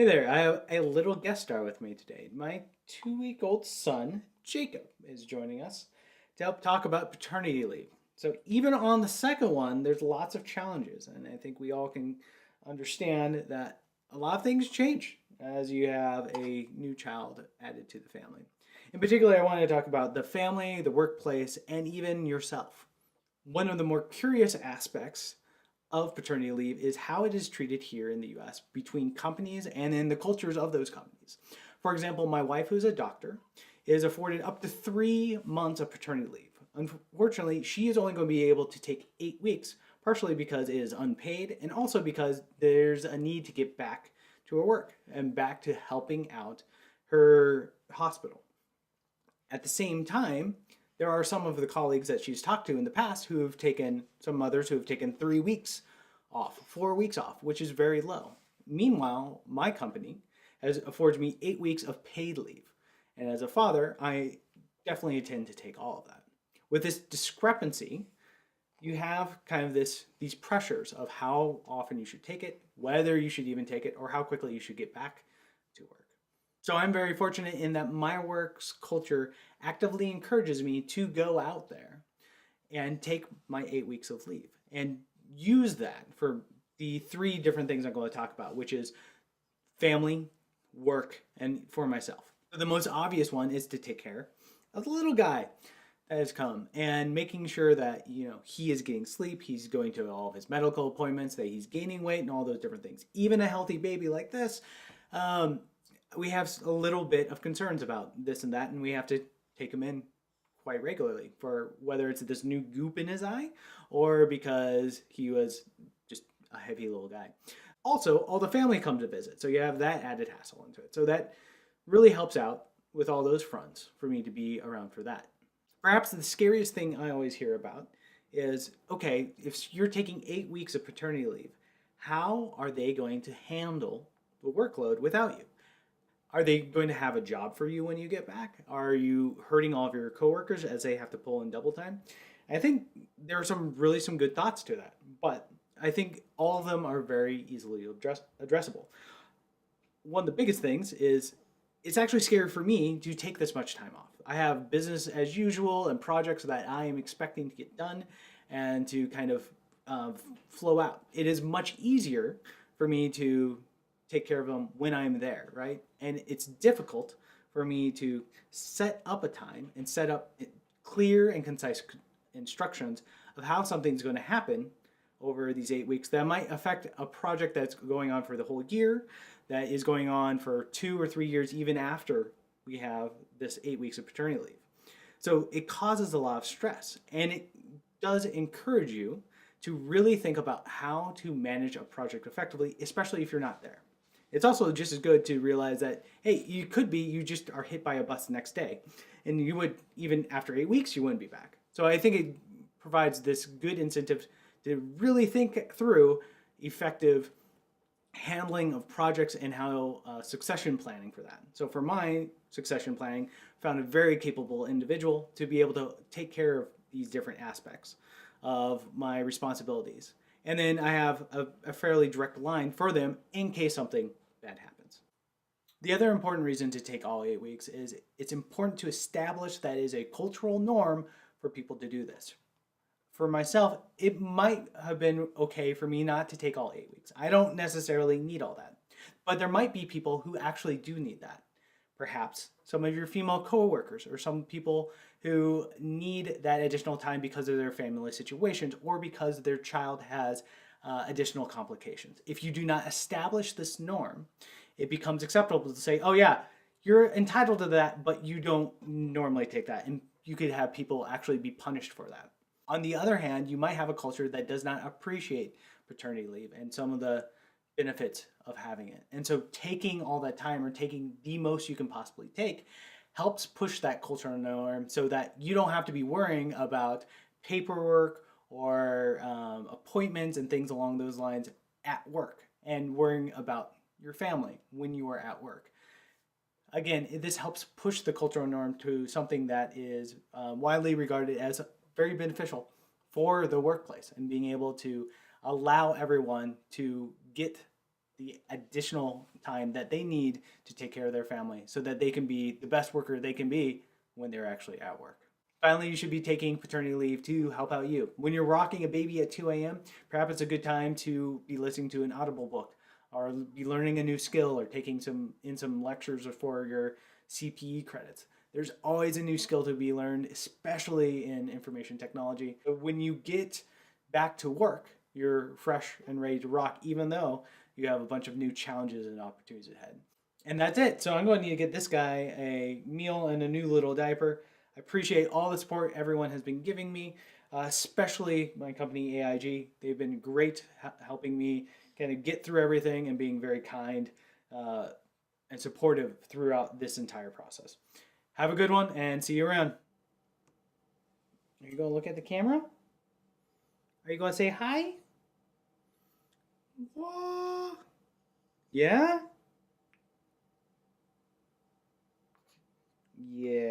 Hey there, I have a little guest star with me today. My 2-week-old son, Jacob, is joining us to help talk about paternity leave. So, even on the second one, there's lots of challenges, and I think we all can understand that a lot of things change as you have a new child added to the family. In particular, I wanted to talk about the family, the workplace, and even yourself. One of the more curious aspects of paternity leave is how it is treated here in the US between companies and in the cultures of those companies. For example, my wife, who's a doctor, is afforded up to 3 months of paternity leave. Unfortunately, she is only going to be able to take 8 weeks, partially because it is unpaid and also because there's a need to get back to her work and back to helping out her hospital. At the same time, there are some of the colleagues that she's talked to in the past who have taken, some mothers who have taken 3 weeks off, 4 weeks off, which is very low. Meanwhile, my company affords me 8 weeks of paid leave. And as a father, I definitely intend to take all of that. With this discrepancy, you have kind of these pressures of how often you should take it, whether you should even take it, or how quickly you should get back to work. So I'm very fortunate in that my work's culture actively encourages me to go out there and take my 8 weeks of leave and use that for the three different things I'm going to talk about, which is family, work, and for myself. So the most obvious one is to take care of the little guy that has come and making sure that he is getting sleep, he's going to all of his medical appointments, that he's gaining weight, and all those different things. Even a healthy baby like this, we have a little bit of concerns about this and that, and we have to take him in quite regularly for whether it's this new goop in his eye or because he was just a heavy little guy. Also, all the family come to visit, so you have that added hassle into it. So that really helps out with all those fronts for me to be around for that. Perhaps the scariest thing I always hear about is, okay, if you're taking 8 weeks of paternity leave, how are they going to handle the workload without you? Are they going to have a job for you when you get back? Are you hurting all of your coworkers as they have to pull in double time? I think there are some good thoughts to that, but I think all of them are very easily addressable. One of the biggest things is it's actually scary for me to take this much time off. I have business as usual and projects that I am expecting to get done and to kind of uh, flow out. It is much easier for me to take care of them when I'm there, right? And it's difficult for me to set up a time and set up clear and concise instructions of how something's going to happen over these 8 weeks that might affect a project that's going on for the whole year, that is going on for 2 or 3 years, even after we have this 8 weeks of paternity leave. So it causes a lot of stress, and it does encourage you to really think about how to manage a project effectively, especially if you're not there. It's also just as good to realize that, hey, you just are hit by a bus the next day. And you would, even after 8 weeks, you wouldn't be back. So I think it provides this good incentive to really think through effective handling of projects and how succession planning for that. So for my succession planning, found a very capable individual to be able to take care of these different aspects of my responsibilities. And then I have a fairly direct line for them in case something bad happens. The other important reason to take all 8 weeks is it's important to establish that is a cultural norm for people to do this. For myself, it might have been okay for me not to take all 8 weeks. I don't necessarily need all that. But there might be people who actually do need that. Perhaps some of your female coworkers or some people who need that additional time because of their family situations or because their child has additional complications. If you do not establish this norm, it becomes acceptable to say, oh yeah, you're entitled to that, but you don't normally take that. And you could have people actually be punished for that. On the other hand, you might have a culture that does not appreciate paternity leave and some of the benefits of having it. And so taking all that time or taking the most you can possibly take helps push that cultural norm so that you don't have to be worrying about paperwork or appointments and things along those lines at work and worrying about your family when you are at work. Again, this helps push the cultural norm to something that is widely regarded as very beneficial for the workplace and being able to allow everyone to get the additional time that they need to take care of their family so that they can be the best worker they can be when they're actually at work. Finally, you should be taking paternity leave to help out you. When you're rocking a baby at 2 a.m., perhaps it's a good time to be listening to an Audible book or be learning a new skill or taking some lectures for your CPE credits. There's always a new skill to be learned, especially in information technology. But when you get back to work, you're fresh and ready to rock, even though you have a bunch of new challenges and opportunities ahead. And that's it. So I'm going to need to get this guy a meal and a new little diaper. I appreciate all the support everyone has been giving me, especially my company AIG. They've been great helping me kind of get through everything and being very kind and supportive throughout this entire process. Have a good one and see you around. Are you going to look at the camera? Are you going to say hi? What? Yeah? Yeah.